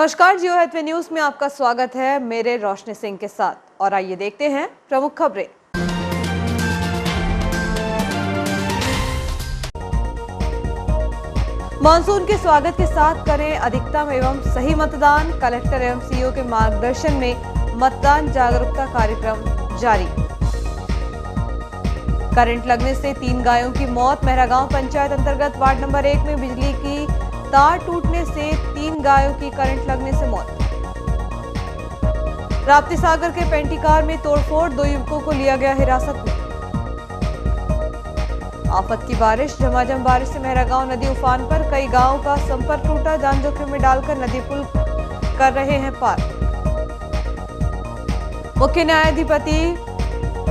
नमस्कार, जियो Hathaway news में आपका स्वागत है मेरे रोशनी सिंह के साथ। और आइए देखते हैं प्रमुख खबरें। मानसून के स्वागत के साथ करें अधिकतम एवं सही मतदान। कलेक्टर एवं सीईओ के मार्गदर्शन में मतदान जागरूकता कार्यक्रम जारी। करंट लगने से 3 गायों की मौत। मेहरागांव पंचायत अंतर्गत वार्ड नंबर 1 में बिजली की तार टूटने से 3 गायों की करंट लगने से मौत। राप्ती सागर के पेंटिकार में तोड़फोड़, 2 युवकों को लिया गया हिरासत में। आफत की बारिश, झमाझम बारिश से मेहरागांव नदी उफान पर, कई गांवों का संपर्क टूटा। जान जोखिम में डालकर नदी पुल कर रहे हैं पार। मुख्य न्यायाधिपति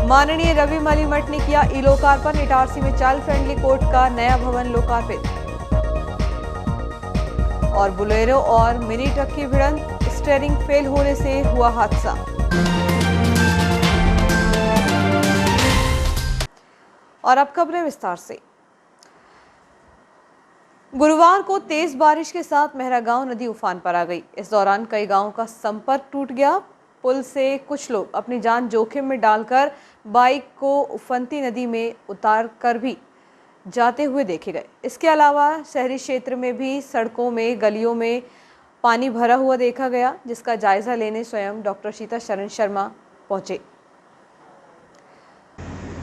माननीय रवि मलिमठ ने किया ई लोकार्पण। इटारसी में चाइल्ड फ्रेंडली कोर्ट का नया भवन लोकार्पित। और बोलेरो और मिनी ट्रक की भिड़ंत, स्टीयरिंग फेल होने से हुआ हादसा। और अब खबरें विस्तार से। गुरुवार को तेज बारिश के साथ मेहरागांव नदी उफान पर आ गई। इस दौरान कई गांवों का संपर्क टूट गया। पुल से कुछ लोग अपनी जान जोखिम में डालकर बाइक को उफनती नदी में उतार कर भी जाते हुए देखे गए। इसके अलावा शहरी क्षेत्र में भी सड़कों में, गलियों में पानी भरा हुआ देखा गया, जिसका जायजा लेने स्वयं डॉक्टर सीता शरण शर्मा पहुंचे।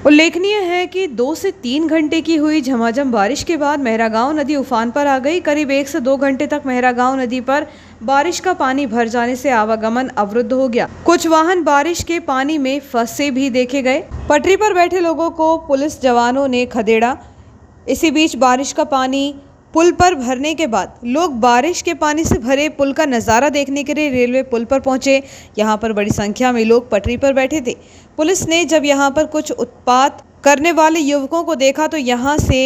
उल्लेखनीय है कि 2 से 3 घंटे की हुई झमाझम बारिश के बाद मेहरागांव नदी उफान पर आ गई। करीब 1 से 2 घंटे तक मेहरागांव नदी पर बारिश का पानी भर जाने से आवागमन अवरुद्ध हो गया। कुछ वाहन बारिश के पानी में फंसे भी देखे गए। पटरी पर बैठे लोगों को पुलिस जवानों ने खदेड़ा। इसी बीच बारिश का पानी पुल पर भरने के बाद लोग बारिश के पानी से भरे पुल का नज़ारा देखने के लिए रेलवे पुल पर पहुंचे। यहां पर बड़ी संख्या में लोग पटरी पर बैठे थे। पुलिस ने जब यहां पर कुछ उत्पात करने वाले युवकों को देखा तो यहां से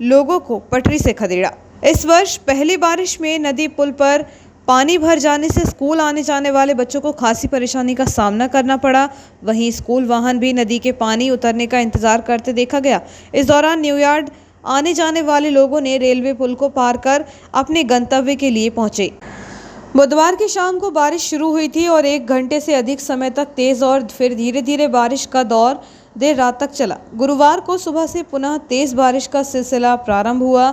लोगों को पटरी से खदेड़ा। इस वर्ष पहली बारिश में नदी पुल पर पानी भर जाने से स्कूल आने जाने वाले बच्चों को खासी परेशानी का सामना करना पड़ा। वहीं स्कूल वाहन भी नदी के पानी उतरने का इंतजार करते देखा गया। इस दौरान न्यूयार्ड आने जाने वाले लोगों ने रेलवे पुल को पार कर अपने गंतव्य के लिए पहुंचे। बुधवार की शाम को बारिश शुरू हुई थी और 1 घंटे से अधिक समय तक तेज और फिर धीरे धीरे बारिश का दौर देर रात तक चला। गुरुवार को सुबह से पुनः तेज बारिश का सिलसिला प्रारंभ हुआ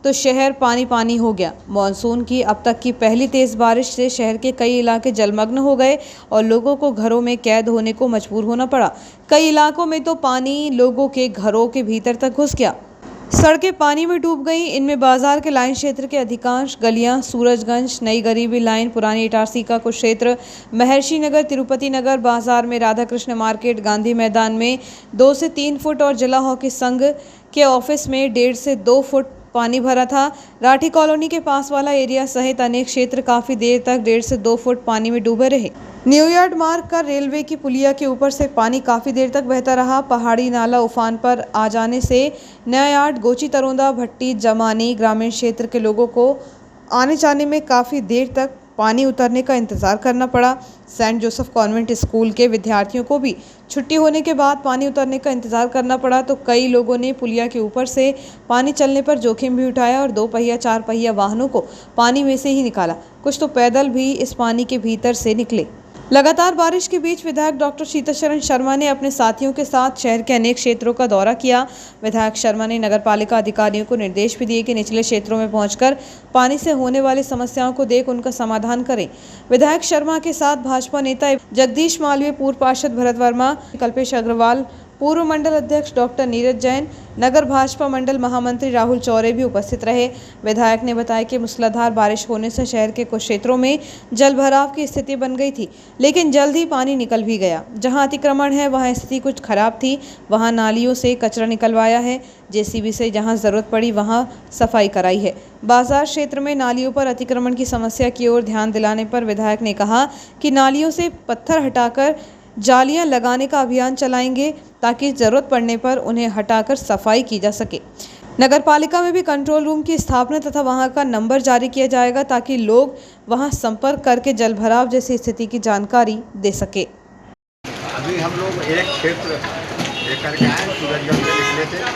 तो शहर पानी पानी हो गया। मॉनसून की अब तक की पहली तेज बारिश से शहर के कई इलाके जलमग्न हो गए और लोगों को घरों में कैद होने को मजबूर होना पड़ा। कई इलाकों में तो पानी लोगों के घरों के भीतर तक घुस गया। सड़कें पानी में डूब गईं। इनमें बाजार के लाइन क्षेत्र के अधिकांश गलियां, सूरजगंज, नई गरीबी लाइन, पुरानी इटारसी का कुछ क्षेत्र, महर्षि नगर, तिरुपति नगर, बाजार में राधा कृष्ण मार्केट, गांधी मैदान में 2 से 3 फुट और जिला हॉकी संघ के ऑफिस में 1.5 से 2 फुट पानी भरा था। राठी कॉलोनी के पास वाला एरिया सहित अनेक क्षेत्र काफी देर तक 1.5 से 2 फुट पानी में डूबे रहे। न्यूयार्ड मार्ग का रेलवे की पुलिया के ऊपर से पानी काफी देर तक बहता रहा। पहाड़ी नाला उफान पर आ जाने से न्यूयार्ड, गोची तरोंदा, भट्टी, जमानी ग्रामीण क्षेत्र के लोगों को आने जाने में काफी देर तक पानी उतरने का इंतजार करना पड़ा। सेंट जोसेफ कॉन्वेंट स्कूल के विद्यार्थियों को भी छुट्टी होने के बाद पानी उतरने का इंतजार करना पड़ा तो कई लोगों ने पुलिया के ऊपर से पानी चलने पर जोखिम भी उठाया और 2 पहिया 4 पहिया वाहनों को पानी में से ही निकाला। कुछ तो पैदल भी इस पानी के भीतर से निकले। लगातार बारिश के बीच विधायक डॉक्टर सीता शरण शर्मा ने अपने साथियों के साथ शहर के अनेक क्षेत्रों का दौरा किया। विधायक शर्मा ने नगरपालिका अधिकारियों को निर्देश भी दिए कि निचले क्षेत्रों में पहुंचकर पानी से होने वाली समस्याओं को देख उनका समाधान करें। विधायक शर्मा के साथ भाजपा नेता जगदीश मालवीय, पूर्व पार्षद भरत वर्मा, कल्पेश अग्रवाल, पूर्व मंडल अध्यक्ष डॉक्टर नीरज जैन, नगर भाजपा मंडल महामंत्री राहुल चौरे भी उपस्थित रहे। विधायक ने बताया कि मूसलाधार बारिश होने से शहर के कुछ क्षेत्रों में जल भराव की स्थिति बन गई थी, लेकिन जल्द ही पानी निकल भी गया। जहां अतिक्रमण है वहां स्थिति कुछ खराब थी, वहां नालियों से कचरा निकलवाया है। जेसीबी से जहां जरूरत पड़ी वहां सफाई कराई है। बाजार क्षेत्र में नालियों पर अतिक्रमण की समस्या की ओर ध्यान दिलाने पर विधायक ने कहा कि नालियों से पत्थर हटाकर जालियां लगाने का अभियान चलाएंगे ताकि जरूरत पड़ने पर उन्हें हटाकर सफाई की जा सके। नगरपालिका में भी कंट्रोल रूम की स्थापना तथा वहां का नंबर जारी किया जाएगा ताकि लोग वहां संपर्क करके जल भराव जैसी स्थिति की जानकारी दे सके। अभी हम लोग एक क्षेत्र लेकर के आए, सूरजगंज से निकले थे तो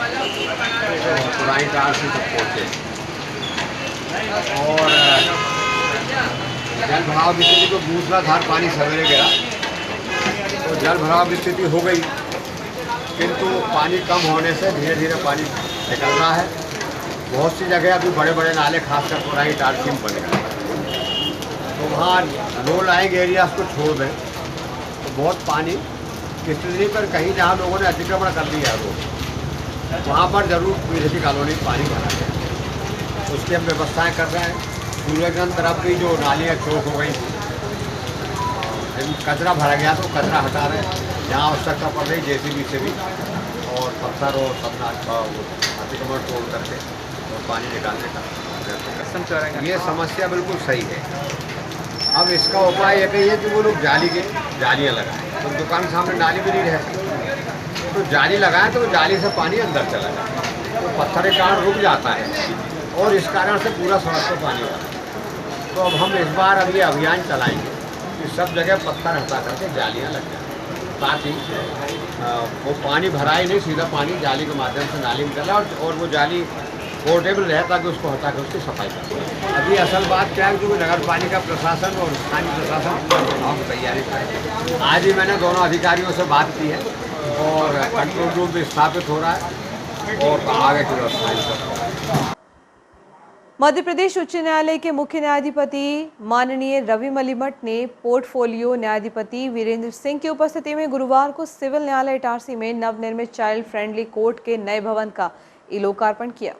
पुरानी इटारसी तक पहुँचे और जल भराव की स्थिति को मूसलाधार पानी सवेरे गिरा तो जल भराव की स्थिति हो गई, किंतु पानी कम होने से धीरे धीरे पानी निकल रहा है। बहुत सी जगह अभी बड़े बड़े नाले खासकर पुरानी टारसीम बने गए, तो वहाँ लो लाइंग एरियाज को छोड़ दें तो बहुत पानी की स्थिति पर कहीं जहाँ लोगों ने अतिक्रमण कर लिया है रोड, वहाँ पर जरूर पीड़ित कॉलोनी पानी भरा है। उसकी हम व्यवस्थाएँ कर रहे हैं। सूर्यगंज तरफ भी जो नालियाँ चौक हो गई, कचरा भरा गया तो कचरा हटा रहे हैं, जहाँ आवश्यकता पड़ रही JCB से भी, और पत्थर और सबना अतिक्रमण तोड़ करके और पानी निकालने का ये समस्या बिल्कुल सही है। अब इसका उपाय एक ही है कि वो लोग जालियाँ लगाएं, तो दुकान के सामने नाली भी नहीं रहती, तो जाली लगाएं तो जाली से पानी अंदर चला जाए, तो पत्थर के कारण रुक जाता है और इस कारण से पूरा सड़क पर पानी आता है। तो अब हम इस बार अब ये अभियान चलाएंगे कि सब जगह पत्थर हटा करके जालियाँ लग जाएँ, ताकि वो पानी भरा ही नहीं, सीधा पानी जाली के माध्यम से नाली में चला और वो जाली पोर्टेबल रहे, ताकि उसको हटा कर उसकी सफाई करें। अभी असल बात क्या है कि नगर पालिका प्रशासन और स्थानीय प्रशासन पूरा चुनाव की तैयारी करें। आज ही मैंने दोनों अधिकारियों से बात की है और कंट्रोल रूम भी स्थापित हो रहा है और आगे की व्यवस्था। मध्य प्रदेश उच्च न्यायालय के मुख्य न्यायाधिपति माननीय रवि मलिमठ ने पोर्टफोलियो न्यायाधिपति वीरेंद्र सिंह की उपस्थिति में गुरुवार को सिविल न्यायालय इटारसी में नवनिर्मित चाइल्ड फ्रेंडली कोर्ट के नए भवन का लोकार्पण किया।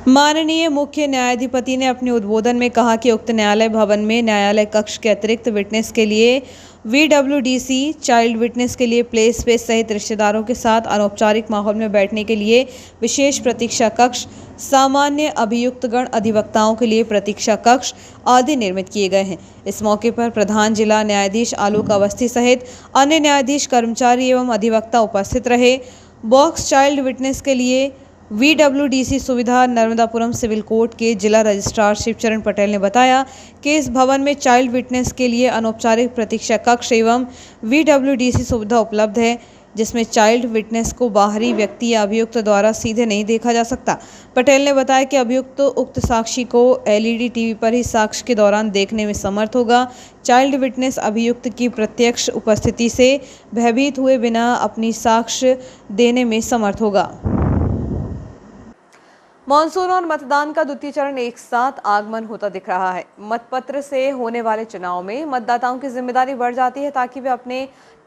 माननीय मुख्य न्यायाधिपति ने अपने उद्बोधन में कहा कि उक्त न्यायालय भवन में न्यायालय कक्ष के अतिरिक्त विटनेस के लिए VWDC, चाइल्ड विटनेस के लिए प्ले स्पेस सहित रिश्तेदारों के साथ अनौपचारिक माहौल में बैठने के लिए विशेष प्रतीक्षा कक्ष, सामान्य अभियुक्तगण अधिवक्ताओं के लिए प्रतीक्षा कक्ष आदि निर्मित किए गए हैं। इस मौके पर प्रधान जिला न्यायाधीश आलोक अवस्थी सहित अन्य न्यायाधीश, कर्मचारी एवं अधिवक्ता उपस्थित रहे। बॉक्स चाइल्ड विटनेस के लिए VWDC सुविधा नर्मदापुरम सिविल कोर्ट के जिला रजिस्ट्रार शिवचरण पटेल ने बताया कि इस भवन में चाइल्ड विटनेस के लिए अनौपचारिक प्रतीक्षा कक्ष एवं VWDC सुविधा उपलब्ध है, जिसमें चाइल्ड विटनेस को बाहरी व्यक्ति या अभियुक्त द्वारा सीधे नहीं देखा जा सकता। पटेल ने बताया कि अभियुक्त उक्त साक्षी को LED टीवी पर ही साक्ष्य के दौरान देखने में समर्थ होगा। चाइल्ड विटनेस अभियुक्त की प्रत्यक्ष उपस्थिति से भयभीत हुए बिना अपनी साक्ष्य देने में समर्थ होगा। मॉनसून और मतदान का द्वितीय चरण एक साथ आगमन होता दिख रहा है। मतपत्र से होने वाले चुनाव में मतदाताओं की जिम्मेदारी बढ़ जाती है ताकि वे अपने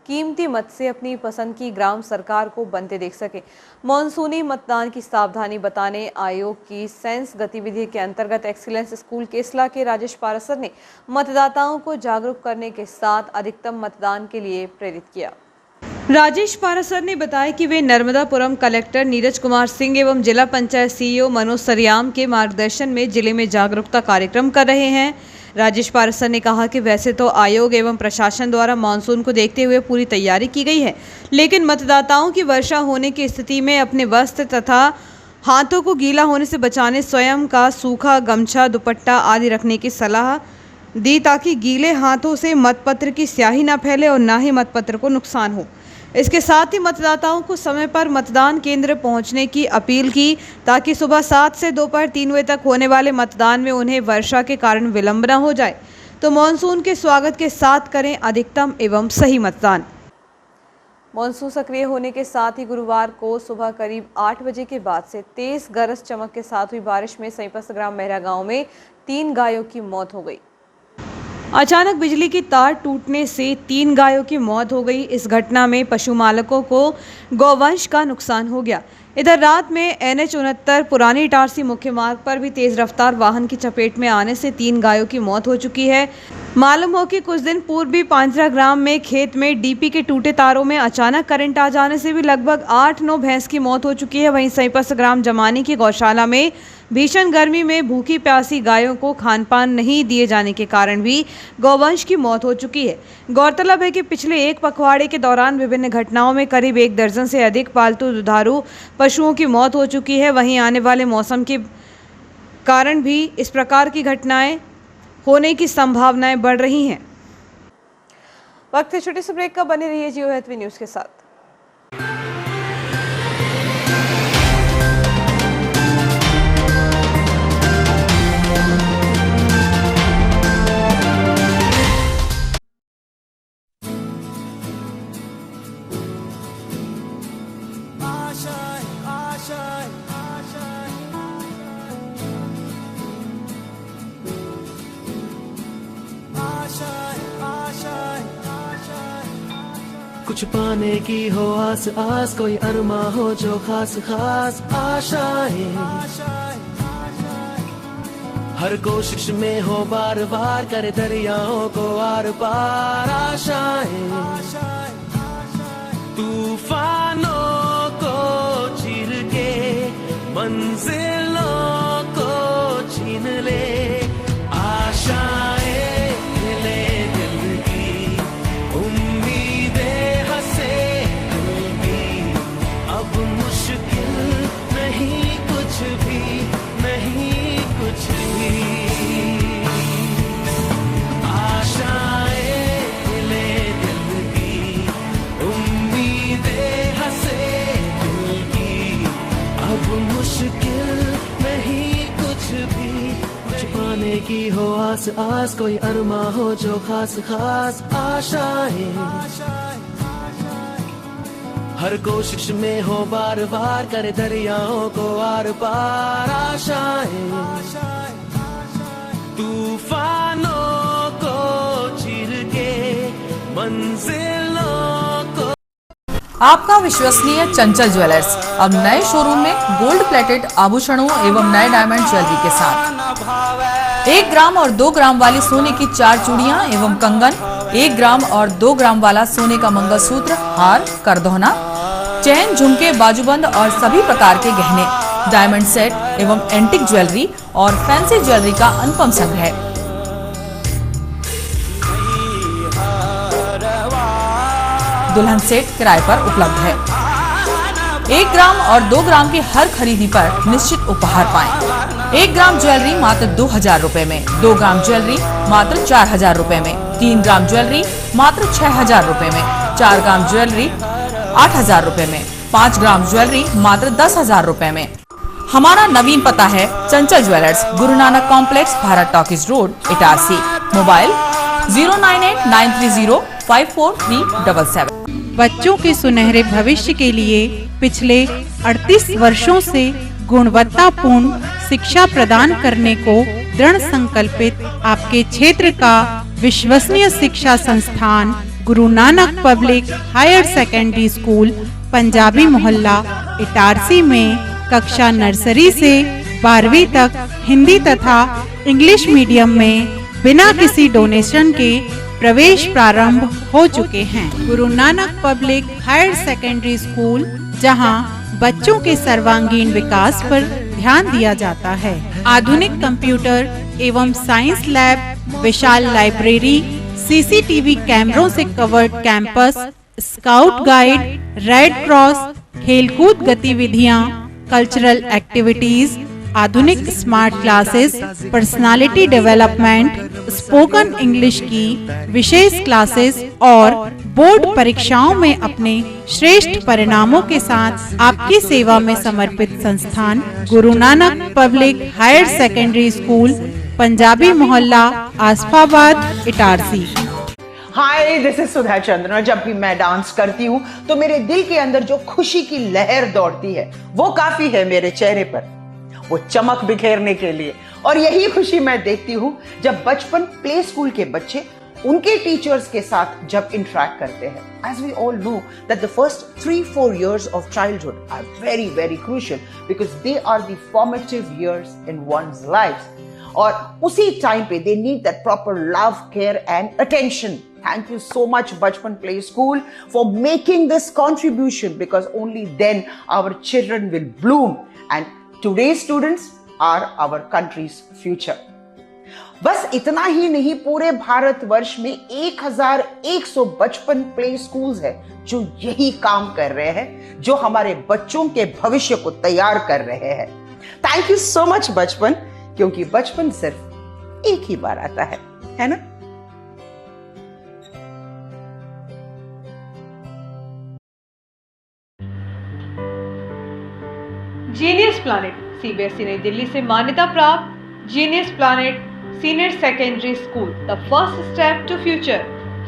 कीमती मत से अपनी पसंद की ग्राम सरकार को बनते देख सके। मॉनसूनी मतदान की सावधानी बताने आयोग की सेंस गतिविधि के अंतर्गत एक्सीलेंस स्कूल केसला के राजेश पारासर ने मतदाताओं को जागरूक करने के साथ अधिकतम मतदान के लिए प्रेरित किया। राजेश पारासर ने बताया कि वे नर्मदापुरम कलेक्टर नीरज कुमार सिंह एवं जिला पंचायत CEO मनोज सरियाम के मार्गदर्शन में जिले में जागरूकता कार्यक्रम कर रहे हैं। राजेश पारासर ने कहा कि वैसे तो आयोग एवं प्रशासन द्वारा मानसून को देखते हुए पूरी तैयारी की गई है, लेकिन मतदाताओं की वर्षा होने की स्थिति में अपने वस्त्र तथा हाथों को गीला होने से बचाने स्वयं का सूखा गमछा, दुपट्टा आदि रखने की सलाह दी, ताकि गीले हाथों से मतपत्र की स्याही न फैले और न ही मतपत्र को नुकसान हो। इसके साथ ही मतदाताओं को समय पर मतदान केंद्र पहुंचने की अपील की, ताकि सुबह 7 से दोपहर 3 बजे तक होने वाले मतदान में उन्हें वर्षा के कारण विलंब न हो जाए, तो मॉनसून के स्वागत के साथ करें अधिकतम एवं सही मतदान। मॉनसून सक्रिय होने के साथ ही गुरुवार को सुबह करीब 8 बजे के बाद से तेज गरज चमक के साथ हुई बारिश में सईपत ग्राम मेहरा गांव में 3 गायों की मौत हो गई। अचानक बिजली की तार टूटने से 3 गायों की मौत हो गई। इस घटना में पशु मालकों को गौवंश का नुकसान हो गया। इधर रात में NH 69 पुरानी इटारसी मुख्य मार्ग पर भी तेज रफ्तार वाहन की चपेट में आने से 3 गायों की मौत हो चुकी है। मालूम हो कि कुछ दिन पूर्व भी पांचरा ग्राम में खेत में DP के टूटे तारों में अचानक करंट आ जाने से भी लगभग 8-9 भैंस की मौत हो चुकी है। वहीं सईपत ग्राम जमानी की गौशाला में भीषण गर्मी में भूखी प्यासी गायों को खान पान नहीं दिए जाने के कारण भी गौवंश की मौत हो चुकी है। गौरतलब है कि पिछले एक पखवाड़े के दौरान विभिन्न घटनाओं में करीब 1 दर्जन से अधिक पालतू दुधारू पशुओं की मौत हो चुकी है। वहीं आने वाले मौसम के कारण भी इस प्रकार की घटनाएं होने की संभावनाएं बढ़ रही हैं। वक्त है छोटे से ब्रेक का, बने रहिए जियो हैथवे न्यूज़ के साथ। कुछ पाने की हो आस आस, कोई अरमा हो जो खास खास आशाएं, हर कोशिश में हो बार बार करे दरियाओं को आर पार आशाएं, तूफानों को चीर के मंजिलों को छीन ले, आशाएं ले दिल की, उम्मीदें हंसे दिल की, अब मुश्किल नहीं कुछ भी, नहीं कुछ भी, आशाएं ले दिल की, उम्मीदें हंसे दिल की, अब मुश्किल नहीं कुछ भी, कुछ पाने की हो आस आस, कोई अरमा हो जो खास खास आशाएं, हर कोशिश में हो बार बार करे दरियाओं को आर पार आशाएं, तूफानों को चीर के मंजिलों को। आपका विश्वसनीय चंचल ज्वेलर्स अब नए शोरूम में गोल्ड प्लेटेड आभूषणों एवं नए डायमंड ज्वेलरी के साथ 1 ग्राम और 2 ग्राम वाली सोने की 4 चूड़ियां एवं कंगन, 1 ग्राम और 2 ग्राम वाला सोने का मंगलसूत्र, हार, करदौना, चैन, झुमके, बाजूबंद और सभी प्रकार के गहने, डायमंड सेट एवं एंटिक ज्वेलरी और फैंसी ज्वेलरी का अनुपम संग्रह। दुल्हन सेट किराए पर उपलब्ध है। 1 ग्राम और 2 ग्राम की हर खरीदी पर निश्चित उपहार पाएं। 1 ग्राम ज्वेलरी मात्र 2000 रुपए में, 2 ग्राम ज्वेलरी मात्र 4000 रुपए में, 3 ग्राम ज्वेलरी मात्र 6000 रुपए में, 4 ग्राम ज्वेलरी 8000 रुपए में, 5 ग्राम ज्वेलरी मात्र 10000 रुपए में। हमारा नवीन पता है चंचल jewellers, Guru Nanak complex, Bharat talkies road, Itarsi. Mobile 09893054377। बच्चों के सुनहरे भविष्य के लिए पिछले 38 वर्षों से गुणवत्तापूर्ण शिक्षा प्रदान करने को दृढ़ संकल्पित आपके क्षेत्र का विश्वसनीय शिक्षा संस्थान Guru Nanak public higher secondary school, Punjabi Mohalla, Itarsi में कक्षा नर्सरी से 12वीं तक हिंदी तथा इंग्लिश मीडियम में बिना किसी डोनेशन के प्रवेश प्रारंभ हो चुके हैं। Guru Nanak public higher secondary school, जहां बच्चों के सर्वांगीण विकास पर ध्यान दिया जाता है। आधुनिक कंप्यूटर एवं साइंस लैब, विशाल लाइब्रेरी, सीसीटीवी कैमरों से covered campus, scout guide, red cross, खेलकूद गतिविधियां, कल्चरल एक्टिविटीज, आधुनिक smart classes, personality development, spoken English की विशेष क्लासेस और बोर्ड परीक्षाओं में अपने श्रेष्ठ परिणामों के साथ आपकी सेवा में समर्पित संस्थान Guru Nanak public higher secondary school, Punjabi Mohalla, Asafabad, Itarsi. Hi, this is Sudha Chandran. जब भी मैं डांस करती हूँ तो मेरे दिल के अंदर जो खुशी की लहर दौड़ती है वो काफी है मेरे चेहरे पर, वो चमक बिखेरने के लिए। और यही खुशी मैं देखती हूँ जब बचपन प्ले स्कूल के बच्चे उनके टीचर्स के साथ जब इंटरेक्ट करते हैं। As we all know that the first 3-4 years of childhood are very, very crucial because they are the formative years in one's life. और उसी टाइम पे they need that proper love, care and attention. Thank you so much Bachpan Play School for making this contribution, because only then our children will bloom and today's students are our country's future. बस इतना ही नहीं, पूरे भारतवर्ष में 1100 बचपन play schools है जो यही काम कर रहे हैं, जो हमारे बच्चों के भविष्य को तैयार कर रहे हैं। थैंक यू सो मच बचपन, क्योंकि बचपन सिर्फ एक ही बार आता है ना? जीनियस प्लैनेट सीबीएसई नई दिल्ली से मान्यता प्राप्त genius planet senior secondary school, the first step to future.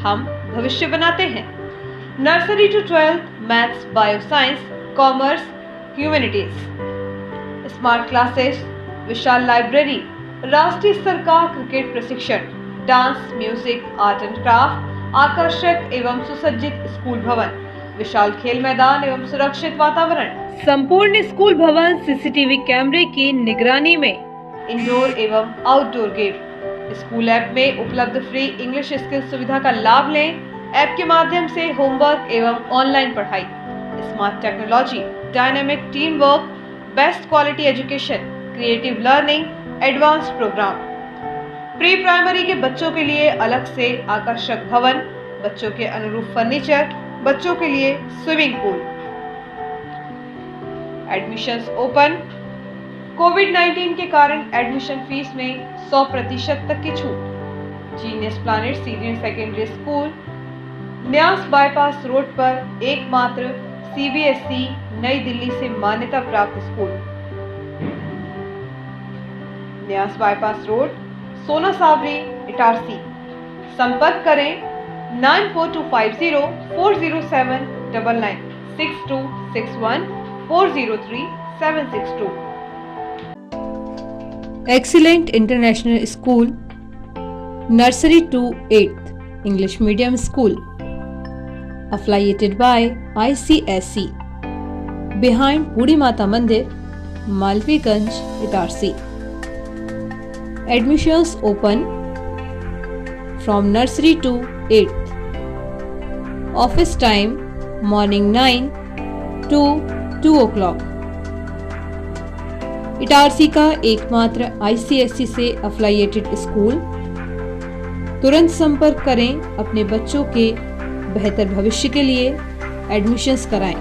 हम भविष्य बनाते हैं। Nursery to 12th maths, bio science, commerce, humanities, smart classes, विशाल लाइब्रेरी, राष्ट्रीय स्तर का क्रिकेट प्रशिक्षण, dance, music, art and craft, आकर्षक एवं सुसज्जित स्कूल भवन, विशाल खेल मैदान एवं सुरक्षित वातावरण। संपूर्ण स्कूल भवन सीसीटीवी कैमरे की निगरानी में, इंडोर एवं आउटडोर गेम। स्कूल ऐप में उपलब्ध फ्री इंग्लिश स्किल सुविधा का लाभ लें। ऐप के माध्यम से होमवर्क एवं ऑनलाइन पढ़ाई, smart technology, dynamic team work, best quality education, creative learning, advance programme. Pre primary के बच्चों के लिए अलग से आकर्षक भवन, बच्चों के अनुरूप फर्नीचर, बच्चों के लिए स्विमिंग पूल। Admissions open. कोविड-19 के कारण एडमिशन फीस में 100% तक की छूट। Genius planet senior secondary school, न्यास बाईपास रोड पर एकमात्र सीबीएसई नई दिल्ली से मान्यता प्राप्त स्कूल। न्यास बाईपास रोड, सोना सावरी, इटारसी। संपर्क करें 9425040799 6261403762। Excellent International School, Nursery to 8th English Medium School, affiliated by ICSE, behind Budi Mata Mandir, Malviganj, Itarsi. Admissions open from nursery to 8th. Office time morning 9 to 2 o'clock. Itarsi का एकमात्र ICSE से affiliated school. तुरंत संपर्क करें, अपने बच्चों के बेहतर भविष्य के लिए एडमिशन्स कराएं।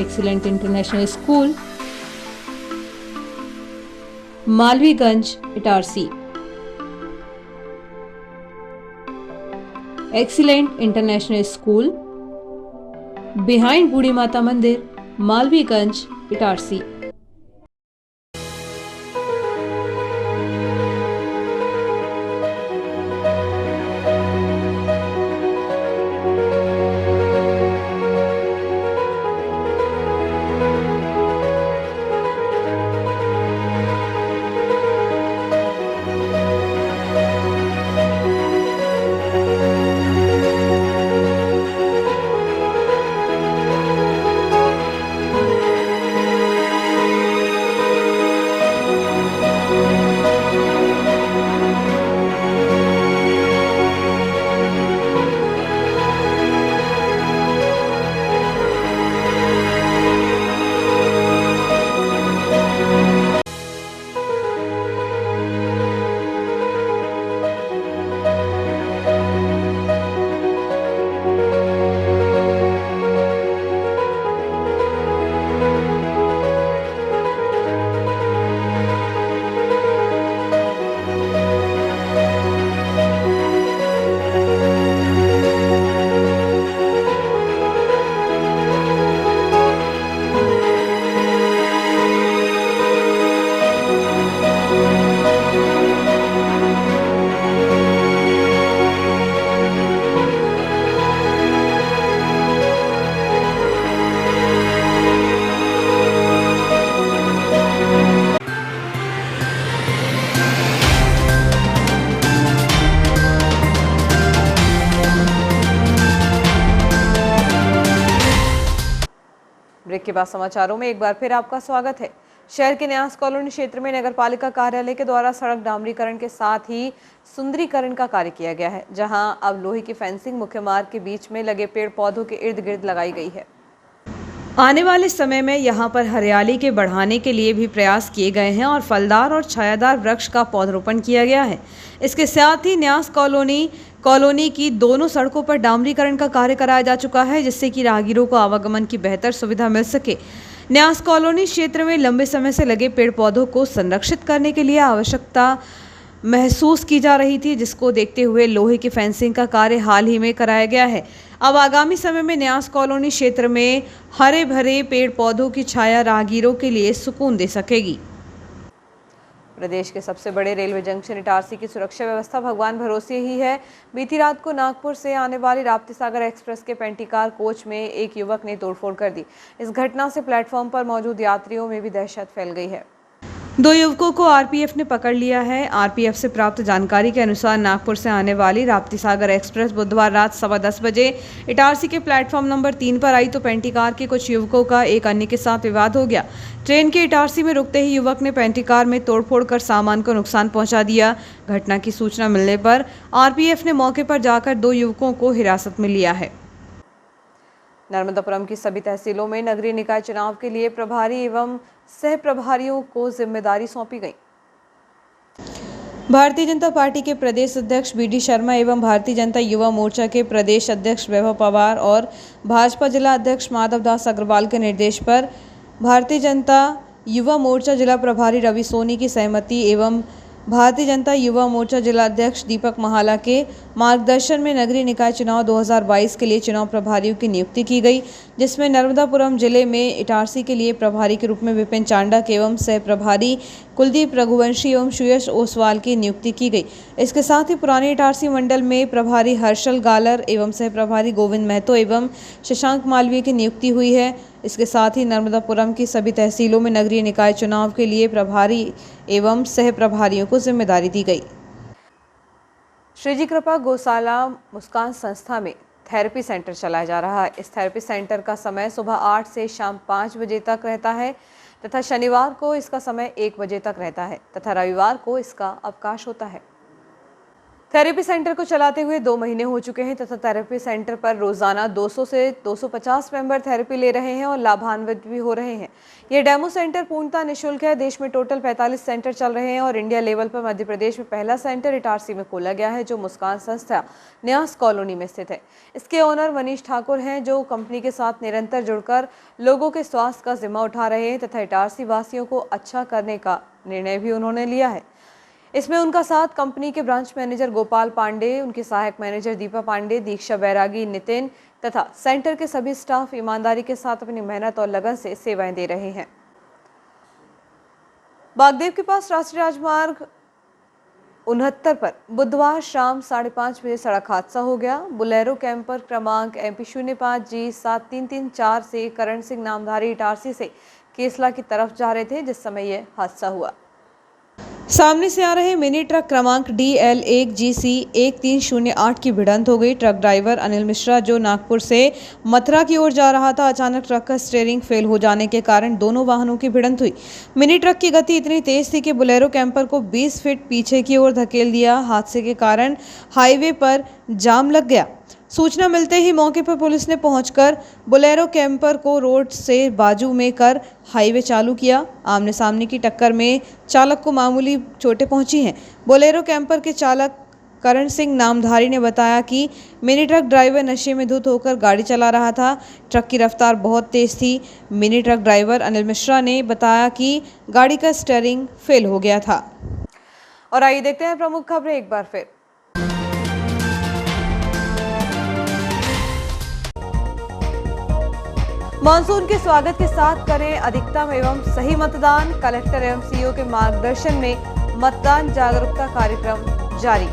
Excellent international school, Malviganj, Itarsi. Excellent international school, behind Budhi Mata मंदिर, मालवीगंज, इटारसी। ब्रेक के बाद समाचारों में एक बार फिर आपका स्वागत है। शहर के न्यास कॉलोनी क्षेत्र में नगरपालिका कार्यालय के द्वारा सड़क डामरीकरण के साथ ही सुंदरीकरण का कार्य किया गया है, जहां अब लोहे की फेंसिंग मुख्य मार्ग के बीच में लगे पेड़ पौधों के इर्द गिर्द लगाई गई है। आने वाले समय में यहां पर हरियाली के बढ़ाने के लिए भी प्रयास किए गए हैं और फलदार और छायादार वृक्ष का पौधरोपण किया गया है। इसके साथ ही न्यास कॉलोनी की दोनों सड़कों पर डामरीकरण का कार्य कराया जा चुका है, जिससे कि राहगीरों को आवागमन की बेहतर सुविधा मिल सके। न्यास कॉलोनी क्षेत्र में लंबे समय से लगे पेड़ पौधों को संरक्षित करने के लिए आवश्यकता महसूस की जा रही थी, जिसको देखते हुए लोहे की फेंसिंग का कार्य हाल ही में कराया गया है। अब आगामी समय में न्यास कॉलोनी क्षेत्र में हरे भरे पेड़ पौधों की छाया राहगीरों के लिए सुकून दे सकेगी। प्रदेश के सबसे बड़े रेलवे जंक्शन इटारसी की सुरक्षा व्यवस्था भगवान भरोसे ही है। बीती रात को नागपुर से आने वाली राप्ती सागर एक्सप्रेस के पेंटिकार कोच में एक युवक ने तोड़फोड़ कर दी। इस घटना से प्लेटफॉर्म पर मौजूद यात्रियों में भी दहशत फैल गई है। दो युवकों को आरपीएफ ने पकड़ लिया है। आरपीएफ से प्राप्त जानकारी के अनुसार नागपुर से आने वाली राप्ती सागर एक्सप्रेस बुधवार रात 10:15 बजे इटारसी के प्लेटफॉर्म नंबर 3 पर आई तो पेंटी कार के कुछ युवकों का एक अन्य के साथ विवाद हो गया। ट्रेन के इटारसी में रुकते ही युवक ने पेंटी कार में तोड़फोड़ कर सामान को नुकसान पहुंचा दिया। घटना की सूचना मिलने पर आरपीएफ ने मौके पर जाकर दो युवकों को हिरासत में लिया है। नर्मदापुरम की सभी तहसीलों में नगरीय निकाय चुनाव के लिए प्रभारी एवं सह प्रभारियों को जिम्मेदारी सौंपी गई। भारतीय जनता पार्टी के प्रदेश अध्यक्ष बीडी शर्मा एवं भारतीय जनता युवा मोर्चा के प्रदेश अध्यक्ष वैभव पवार और भाजपा जिला अध्यक्ष माधव दास अग्रवाल के निर्देश पर भारतीय जनता युवा मोर्चा जिला प्रभारी रवि सोनी की सहमति एवं भारतीय जनता युवा मोर्चा जिला अध्यक्ष दीपक महाला के मार्गदर्शन में नगरीय निकाय चुनाव 2022 के लिए चुनाव प्रभारियों की नियुक्ति की गई, जिसमें नर्मदापुरम जिले में इटारसी के लिए प्रभारी के रूप में विपिन चांडक एवं सह प्रभारी कुलदीप रघुवंशी एवं सुयश ओसवाल की नियुक्ति की गई। इसके साथ ही पुरानी इटारसी मंडल में प्रभारी हर्षल गालर एवं सह प्रभारी गोविंद महतो एवं शशांक मालवीय की नियुक्ति हुई है। इसके साथ ही नर्मदापुरम की सभी तहसीलों में नगरीय निकाय चुनाव के लिए प्रभारी एवं सह प्रभारियों को जिम्मेदारी दी गई। श्रीजी कृपा गौशाला मुस्कान संस्था में थेरेपी सेंटर चलाया जा रहा है। इस थेरेपी सेंटर का समय सुबह 8 से शाम 5 बजे तक रहता है तथा शनिवार को इसका समय 1 बजे तक रहता है तथा रविवार को इसका अवकाश होता है। थेरेपी सेंटर को चलाते हुए 2 महीने हो चुके हैं तथा थेरेपी सेंटर पर रोजाना 200 से 250 मेंबर थेरेपी ले रहे हैं और लाभान्वित भी हो रहे हैं। यह डेमो सेंटर पूर्णतः निःशुल्क है। देश में टोटल 45 सेंटर चल रहे हैं और इंडिया लेवल पर मध्य प्रदेश में पहला सेंटर इटारसी में खोला गया है, जो मुस्कान संस्था न्यास कॉलोनी में स्थित है। इसके ओनर मनीष ठाकुर हैं, जो कंपनी के साथ निरंतर जुड़कर लोगों के स्वास्थ्य का जिम्मा उठा रहे हैं तथा इटारसी वासियों को अच्छा करने का निर्णय भी उन्होंने लिया है। इसमें उनका साथ कंपनी के ब्रांच मैनेजर गोपाल पांडे, उनके सहायक मैनेजर दीपा पांडे, दीक्षा बैरागी, नितिन तथा सेंटर के सभी स्टाफ ईमानदारी के साथ अपनी मेहनत और लगन से सेवाएं दे रहे हैं। बागदेव के पास राष्ट्रीय राजमार्ग 69 पर बुधवार शाम 5:30 बजे सड़क हादसा हो गया। बुलेरो कैंपर क्रमांक MP05G7334 से करण सिंह नामधारी इटारसी से केसला की तरफ जा रहे थे, जिस समय यह हादसा हुआ। सामने से आ रहे मिनी ट्रक क्रमांक DL1GC1308 की भिड़ंत हो गई। ट्रक ड्राइवर अनिल मिश्रा, जो नागपुर से मथुरा की ओर जा रहा था, अचानक ट्रक का स्टीयरिंग फेल हो जाने के कारण दोनों वाहनों की भिड़ंत हुई। मिनी ट्रक की गति इतनी तेज थी कि बुलेरो कैंपर को 20 फीट पीछे की ओर धकेल दिया। हादसे के कारण हाईवे पर जाम लग गया। सूचना मिलते ही मौके पर पुलिस ने पहुंचकर बुलेरो कैंपर को रोड से बाजू में कर हाईवे चालू किया। आमने सामने की टक्कर में चालक को मामूली चोटें पहुंची हैं। बुलेरो कैंपर के चालक करण सिंह नामधारी ने बताया कि मिनी ट्रक ड्राइवर नशे में धुत होकर गाड़ी चला रहा था। ट्रक की रफ्तार बहुत तेज थी। Mini truck driver Anil Mishra ने बताया कि गाड़ी का स्टीयरिंग फेल हो गया था। और आइए देखते हैं प्रमुख खबरें एक बार फिर। मानसून के स्वागत के साथ करें अधिकतम एवं सही मतदान। कलेक्टर एवं सीईओ के मार्गदर्शन में मतदान जागरूकता कार्यक्रम जारी।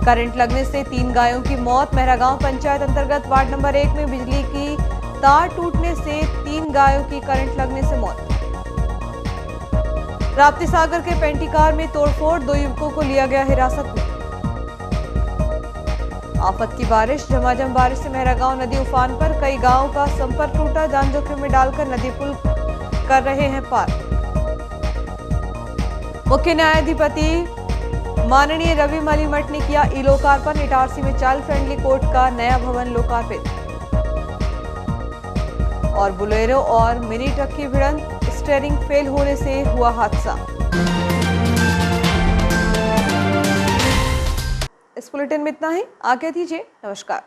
करंट लगने से 3 गायों की मौत। मेहरागांव पंचायत अंतर्गत वार्ड नंबर 1 में बिजली की तार टूटने से 3 गायों की करंट लगने से मौत। राप्ती सागर के पेंटी कार में तोड़फोड़, 2 युवकों को लिया गया हिरासत में। आफत की बारिश, झमाझम बारिश से मेहरागांव नदी उफान पर, कई गांवों का संपर्क टूटा। जान जोखिम में डालकर नदी पुल कर रहे हैं पार। मुख्य न्यायाधिपति माननीय रवि मलिमठ ने किया ई लोकार्पण। इटारसी में चाइल्ड फ्रेंडली कोर्ट का नया भवन लोकार्पित। और बुलेरो और मिनी ट्रक की भिड़ंत, स्टीयरिंग फेल होने से हुआ हादसा। इस बुलेटिन में इतना ही। आगे दीजिए, नमस्कार।